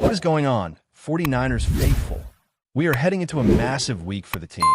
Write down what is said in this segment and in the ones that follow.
What is going on, 49ers faithful? We are heading into a massive week for the team,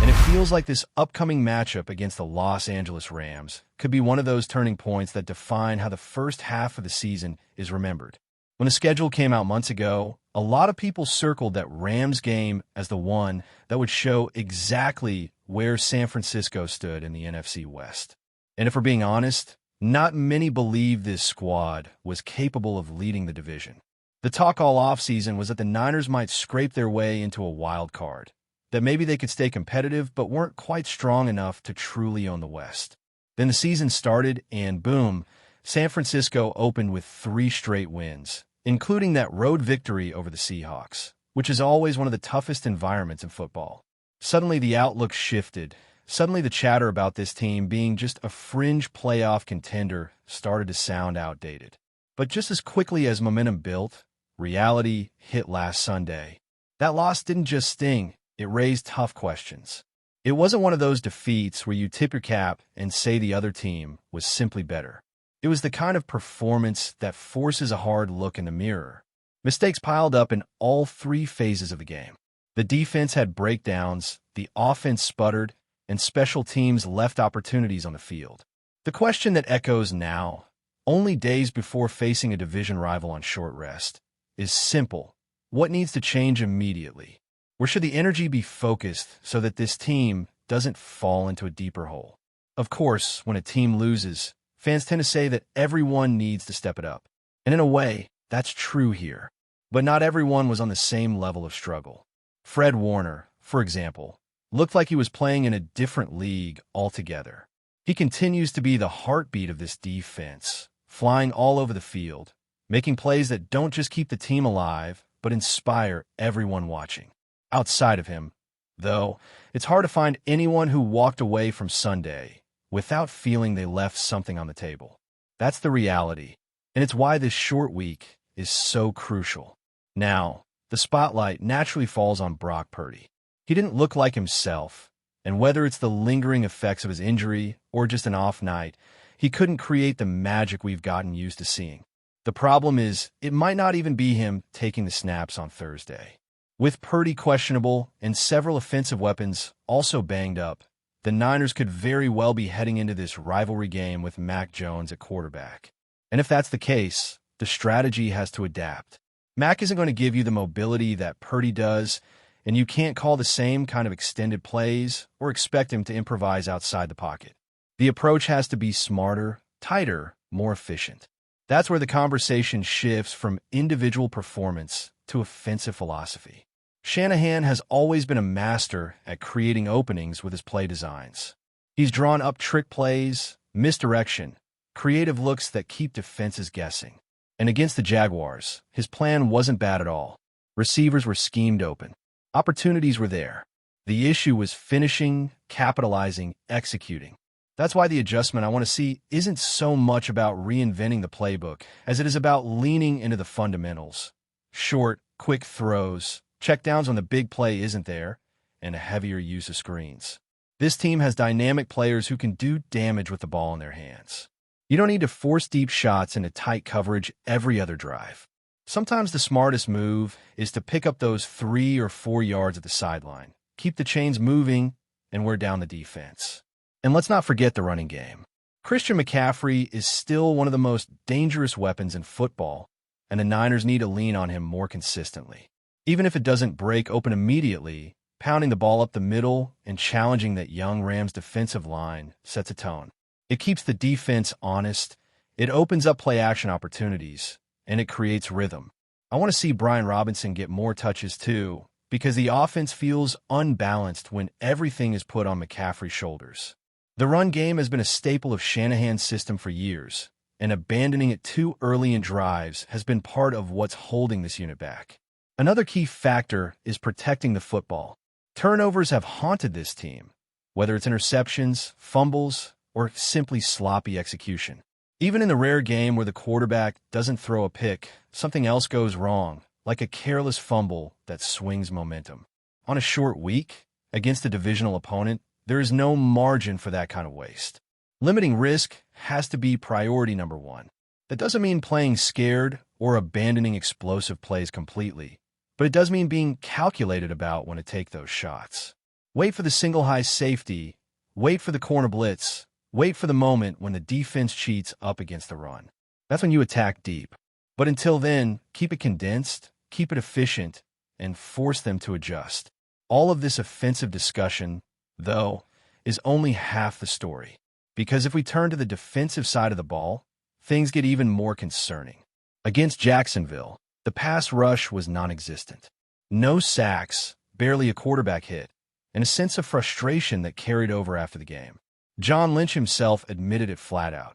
and it feels like this upcoming matchup against the Los Angeles Rams could be one of those turning points that define how the first half of the season is remembered. When the schedule came out months ago, a lot of people circled that Rams game as the one that would show exactly where San Francisco stood in the NFC West. And if we're being honest, not many believed this squad was capable of leading the division. The talk all offseason was that the Niners might scrape their way into a wild card, that maybe they could stay competitive but weren't quite strong enough to truly own the West. Then the season started, and boom, San Francisco opened with 3 straight wins, including that road victory over the Seahawks, which is always one of the toughest environments in football. Suddenly the outlook shifted. Suddenly the chatter about this team being just a fringe playoff contender started to sound outdated. But just as quickly as momentum built, reality hit last Sunday. That loss didn't just sting, it raised tough questions. It wasn't one of those defeats where you tip your cap and say the other team was simply better. It was the kind of performance that forces a hard look in the mirror. Mistakes piled up in all 3 phases of the game. The defense had breakdowns, the offense sputtered, and special teams left opportunities on the field. The question that echoes now, only days before facing a division rival on short rest, is simple. What needs to change immediately? Where should the energy be focused so that this team doesn't fall into a deeper hole? Of course, when a team loses, fans tend to say that everyone needs to step it up. And in a way, that's true here. But not everyone was on the same level of struggle. Fred Warner, for example, looked like he was playing in a different league altogether. He continues to be the heartbeat of this defense, flying all over the field, making plays that don't just keep the team alive, but inspire everyone watching. Outside of him, though, it's hard to find anyone who walked away from Sunday without feeling they left something on the table. That's the reality, and it's why this short week is so crucial. Now, the spotlight naturally falls on Brock Purdy. He didn't look like himself, and whether it's the lingering effects of his injury or just an off night, he couldn't create the magic we've gotten used to seeing. The problem is, it might not even be him taking the snaps on Thursday. With Purdy questionable and several offensive weapons also banged up, the Niners could very well be heading into this rivalry game with Mac Jones at quarterback. And if that's the case, the strategy has to adapt. Mac isn't going to give you the mobility that Purdy does, and you can't call the same kind of extended plays or expect him to improvise outside the pocket. The approach has to be smarter, tighter, more efficient. That's where the conversation shifts from individual performance to offensive philosophy. Shanahan has always been a master at creating openings with his play designs. He's drawn up trick plays, misdirection, creative looks that keep defenses guessing. And against the Jaguars, his plan wasn't bad at all. Receivers were schemed open. Opportunities were there. The issue was finishing, capitalizing, executing. That's why the adjustment I want to see isn't so much about reinventing the playbook as it is about leaning into the fundamentals. Short, quick throws, checkdowns when the big play isn't there, and a heavier use of screens. This team has dynamic players who can do damage with the ball in their hands. You don't need to force deep shots into tight coverage every other drive. Sometimes the smartest move is to pick up those 3 or 4 yards at the sideline, keep the chains moving, and wear down the defense. And let's not forget the running game. Christian McCaffrey is still one of the most dangerous weapons in football, and the Niners need to lean on him more consistently. Even if it doesn't break open immediately, pounding the ball up the middle and challenging that young Rams defensive line sets a tone. It keeps the defense honest, it opens up play-action opportunities, and it creates rhythm. I want to see Brian Robinson get more touches too, because the offense feels unbalanced when everything is put on McCaffrey's shoulders. The run game has been a staple of Shanahan's system for years, and abandoning it too early in drives has been part of what's holding this unit back. Another key factor is protecting the football. Turnovers have haunted this team, whether it's interceptions, fumbles, or simply sloppy execution. Even in the rare game where the quarterback doesn't throw a pick, something else goes wrong, like a careless fumble that swings momentum. On a short week, against a divisional opponent, there is no margin for that kind of waste. Limiting risk has to be priority number 1. That doesn't mean playing scared or abandoning explosive plays completely, but it does mean being calculated about when to take those shots. Wait for the single high safety, wait for the corner blitz, wait for the moment when the defense cheats up against the run. That's when you attack deep. But until then, keep it condensed, keep it efficient, and force them to adjust. All of this offensive discussion, though, is only half the story. Because if we turn to the defensive side of the ball, things get even more concerning. Against Jacksonville, the pass rush was non-existent. No sacks, barely a quarterback hit, and a sense of frustration that carried over after the game. John Lynch himself admitted it flat out.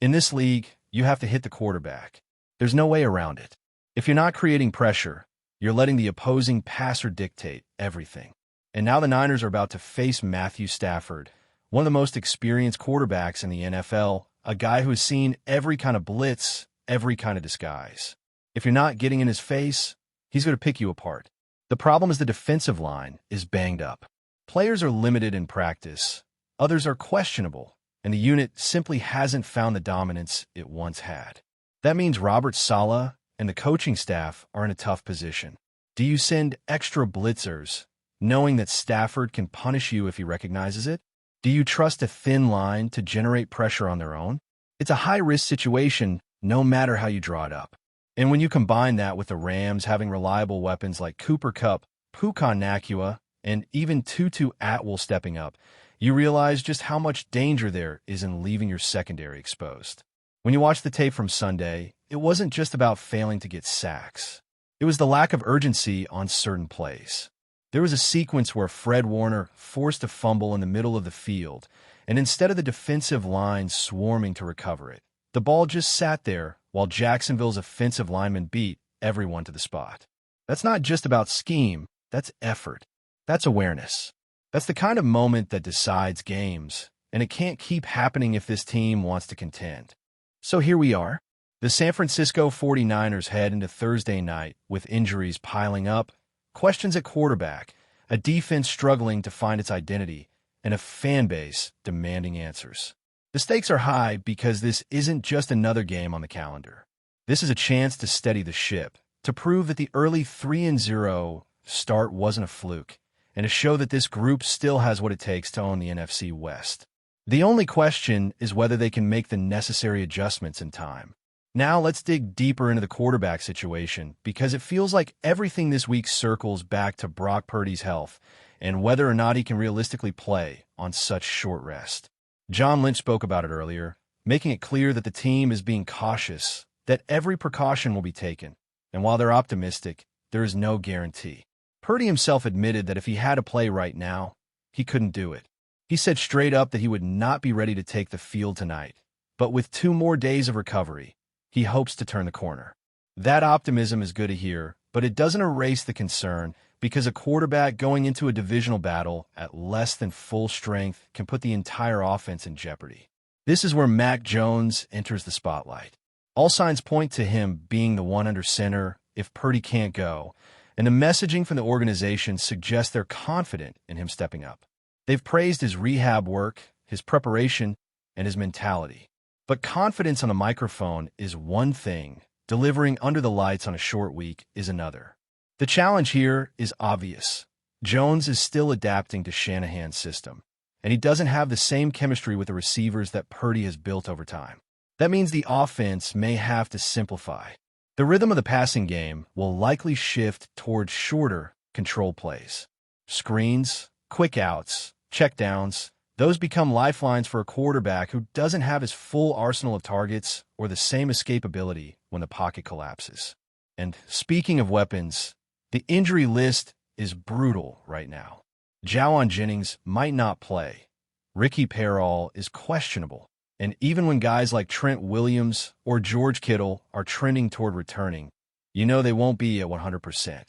In this league, you have to hit the quarterback. There's no way around it. If you're not creating pressure, you're letting the opposing passer dictate everything. And now the Niners are about to face Matthew Stafford, one of the most experienced quarterbacks in the NFL, a guy who has seen every kind of blitz, every kind of disguise. If you're not getting in his face, he's going to pick you apart. The problem is the defensive line is banged up. Players are limited in practice, others are questionable, and the unit simply hasn't found the dominance it once had. That means Robert Saleh and the coaching staff are in a tough position. Do you send extra blitzers, knowing that Stafford can punish you if he recognizes it? Do you trust a thin line to generate pressure on their own? It's a high-risk situation, no matter how you draw it up. And when you combine that with the Rams having reliable weapons like Cooper Kupp, Puka Nacua, and even Tutu Atwell stepping up, you realize just how much danger there is in leaving your secondary exposed. When you watch the tape from Sunday, it wasn't just about failing to get sacks. It was the lack of urgency on certain plays. There was a sequence where Fred Warner forced a fumble in the middle of the field, and instead of the defensive line swarming to recover it, the ball just sat there while Jacksonville's offensive linemen beat everyone to the spot. That's not just about scheme, that's effort. That's awareness. That's the kind of moment that decides games, and it can't keep happening if this team wants to contend. So here we are. The San Francisco 49ers head into Thursday night with injuries piling up, questions at quarterback, a defense struggling to find its identity, and a fan base demanding answers. The stakes are high because this isn't just another game on the calendar. This is a chance to steady the ship, to prove that the early 3-0 start wasn't a fluke, and to show that this group still has what it takes to own the NFC West. The only question is whether they can make the necessary adjustments in time. Now let's dig deeper into the quarterback situation, because it feels like everything this week circles back to Brock Purdy's health and whether or not he can realistically play on such short rest. John Lynch spoke about it earlier, making it clear that the team is being cautious, that every precaution will be taken, and while they're optimistic, there is no guarantee. Purdy himself admitted that if he had to play right now, he couldn't do it. He said straight up that he would not be ready to take the field tonight, but with 2 more days of recovery, he hopes to turn the corner. That optimism is good to hear, but it doesn't erase the concern because a quarterback going into a divisional battle at less than full strength can put the entire offense in jeopardy. This is where Mac Jones enters the spotlight. All signs point to him being the one under center if Purdy can't go, and the messaging from the organization suggests they're confident in him stepping up. They've praised his rehab work, his preparation, and his mentality. But confidence on a microphone is one thing, delivering under the lights on a short week is another. The challenge here is obvious. Jones is still adapting to Shanahan's system, and he doesn't have the same chemistry with the receivers that Purdy has built over time. That means the offense may have to simplify. The rhythm of the passing game will likely shift towards shorter, controlled plays. Screens, quick outs, checkdowns, those become lifelines for a quarterback who doesn't have his full arsenal of targets or the same escapability when the pocket collapses. And speaking of weapons, the injury list is brutal right now. Jawan Jennings might not play. Ricky Parrall is questionable. And even when guys like Trent Williams or George Kittle are trending toward returning, you know they won't be at 100%.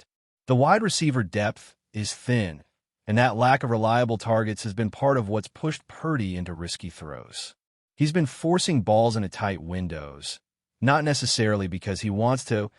The wide receiver depth is thin, and that lack of reliable targets has been part of what's pushed Purdy into risky throws. He's been forcing balls into tight windows, not necessarily because he wants to,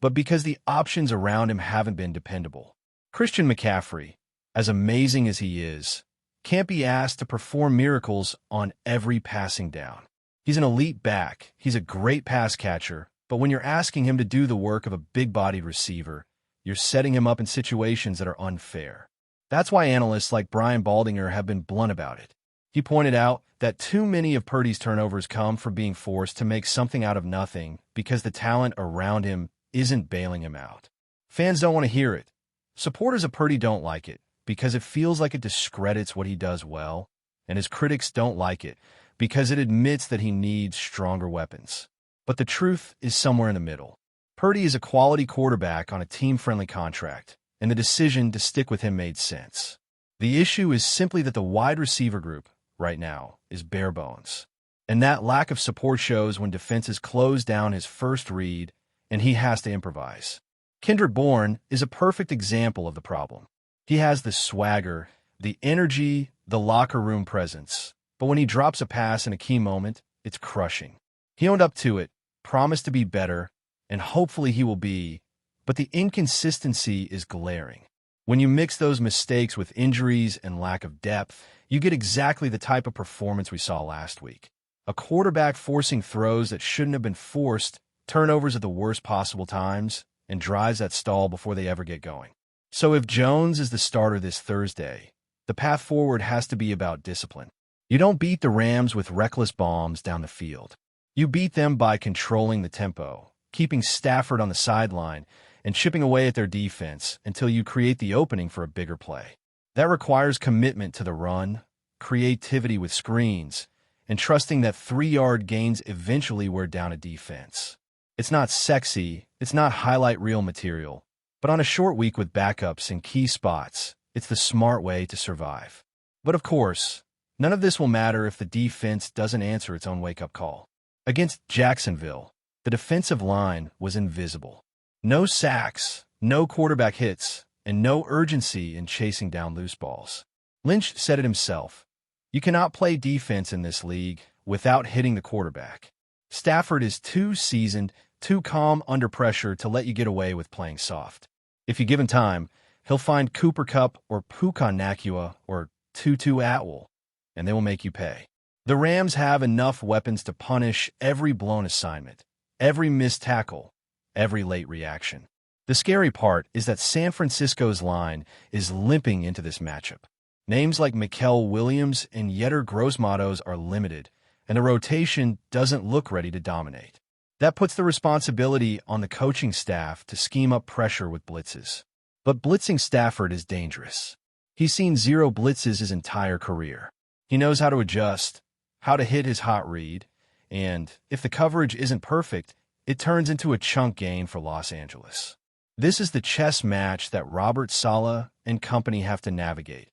but because the options around him haven't been dependable. Christian McCaffrey, as amazing as he is, can't be asked to perform miracles on every passing down. He's an elite back, he's a great pass catcher, But when you're asking him to do the work of a big-bodied receiver, you're setting him up in situations that are unfair. That's why analysts like Brian Baldinger have been blunt about it. He pointed out that too many of Purdy's turnovers come from being forced to make something out of nothing because the talent around him isn't bailing him out. Fans don't want to hear it. Supporters of Purdy don't like it because it feels like it discredits what he does well, and his critics don't like it because it admits that he needs stronger weapons. But the truth is somewhere in the middle. Purdy is a quality quarterback on a team-friendly contract, and the decision to stick with him made sense. The issue is simply that the wide receiver group, right now, is bare bones. And that lack of support shows when defenses close down his first read and he has to improvise. Kendrick Bourne is a perfect example of the problem. He has the swagger, the energy, the locker room presence, but when he drops a pass in a key moment, it's crushing. He owned up to it, promised to be better, and hopefully he will be, but the inconsistency is glaring. When you mix those mistakes with injuries and lack of depth, you get exactly the type of performance we saw last week. A quarterback forcing throws that shouldn't have been forced, turnovers at the worst possible times, and drives that stall before they ever get going. So if Jones is the starter this Thursday, the path forward has to be about discipline. You don't beat the Rams with reckless bombs down the field. You beat them by controlling the tempo, keeping Stafford on the sideline, and chipping away at their defense until you create the opening for a bigger play. That requires commitment to the run, creativity with screens, and trusting that 3-yard gains eventually wear down a defense. It's not sexy, it's not highlight reel material, but on a short week with backups in key spots, it's the smart way to survive. But of course, none of this will matter if the defense doesn't answer its own wake-up call. Against Jacksonville, the defensive line was invisible. No sacks, no quarterback hits, and no urgency in chasing down loose balls. Lynch said it himself. You cannot play defense in this league without hitting the quarterback. Stafford is too seasoned, too calm under pressure to let you get away with playing soft. If you give him time, he'll find Cooper Kupp or Puka Nacua or Tutu Atwell, and they will make you pay. The Rams have enough weapons to punish every blown assignment, every missed tackle, every late reaction. The scary part is that San Francisco's line is limping into this matchup. Names like Mikael Williams and Yetur Gross-Matos are limited, and the rotation doesn't look ready to dominate. That puts the responsibility on the coaching staff to scheme up pressure with blitzes. But blitzing Stafford is dangerous. He's seen 0 blitzes his entire career. He knows how to adjust, how to hit his hot read, and if the coverage isn't perfect, it turns into a chunk gain for Los Angeles. This is the chess match that Robert Saleh and company have to navigate.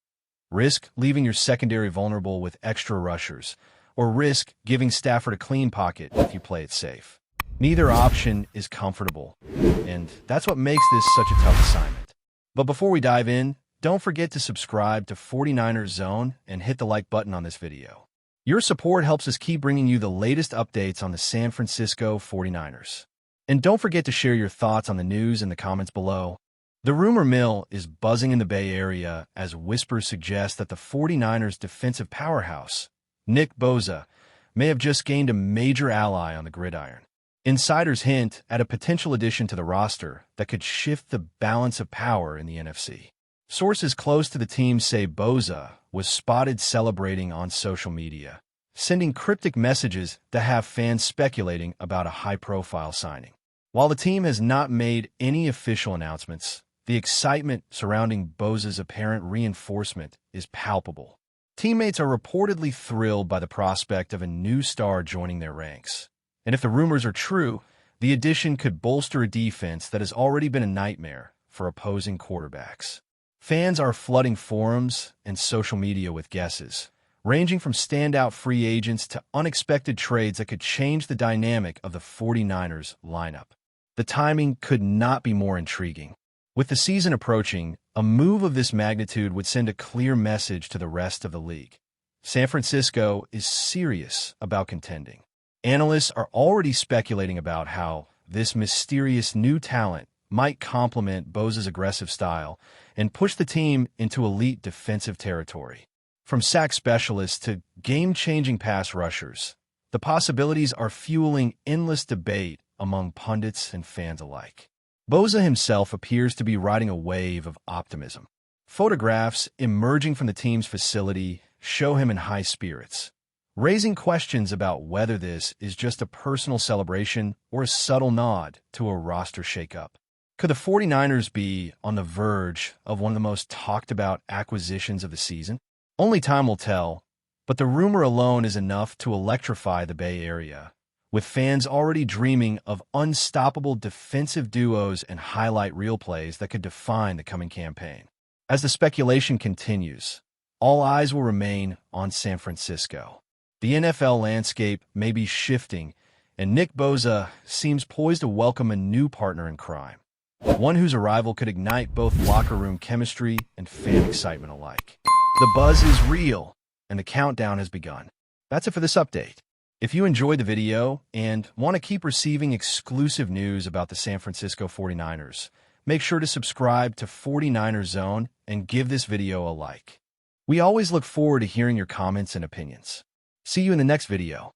Risk leaving your secondary vulnerable with extra rushers, or risk giving Stafford a clean pocket if you play it safe. Neither option is comfortable, and that's what makes this such a tough assignment. But before we dive in, don't forget to subscribe to 49ers Zone and hit the like button on this video. Your support helps us keep bringing you the latest updates on the San Francisco 49ers. And don't forget to share your thoughts on the news in the comments below. The rumor mill is buzzing in the Bay Area as whispers suggest that the 49ers defensive powerhouse, Nick Bosa, may have just gained a major ally on the gridiron. Insiders hint at a potential addition to the roster that could shift the balance of power in the NFC. Sources close to the team say Bosa was spotted celebrating on social media, sending cryptic messages that have fans speculating about a high-profile signing. While the team has not made any official announcements, the excitement surrounding Bosa's apparent reinforcement is palpable. Teammates are reportedly thrilled by the prospect of a new star joining their ranks. And if the rumors are true, the addition could bolster a defense that has already been a nightmare for opposing quarterbacks. Fans are flooding forums and social media with guesses, ranging from standout free agents to unexpected trades that could change the dynamic of the 49ers lineup. The timing could not be more intriguing. With the season approaching, a move of this magnitude would send a clear message to the rest of the league. San Francisco is serious about contending. Analysts are already speculating about how this mysterious new talent might complement Bosa's aggressive style and push the team into elite defensive territory. From sack specialists to game-changing pass rushers, the possibilities are fueling endless debate among pundits and fans alike. BOSA himself appears to be riding a wave of optimism. Photographs emerging from the team's facility show him in high spirits, raising questions about whether this is just a personal celebration or a subtle nod to a roster shakeup. Could the 49ers be on the verge of one of the most talked-about acquisitions of the season? Only time will tell, but the rumor alone is enough to electrify the Bay Area, with fans already dreaming of unstoppable defensive duos and highlight reel plays that could define the coming campaign. As the speculation continues, all eyes will remain on San Francisco. The NFL landscape may be shifting, and Nick Bosa seems poised to welcome a new partner in crime, one whose arrival could ignite both locker room chemistry and fan excitement alike. The buzz is real, and the countdown has begun. That's it for this update. If you enjoyed the video and want to keep receiving exclusive news about the San Francisco 49ers, make sure to subscribe to 49ers Zone and give this video a like. We always look forward to hearing your comments and opinions. See you in the next video.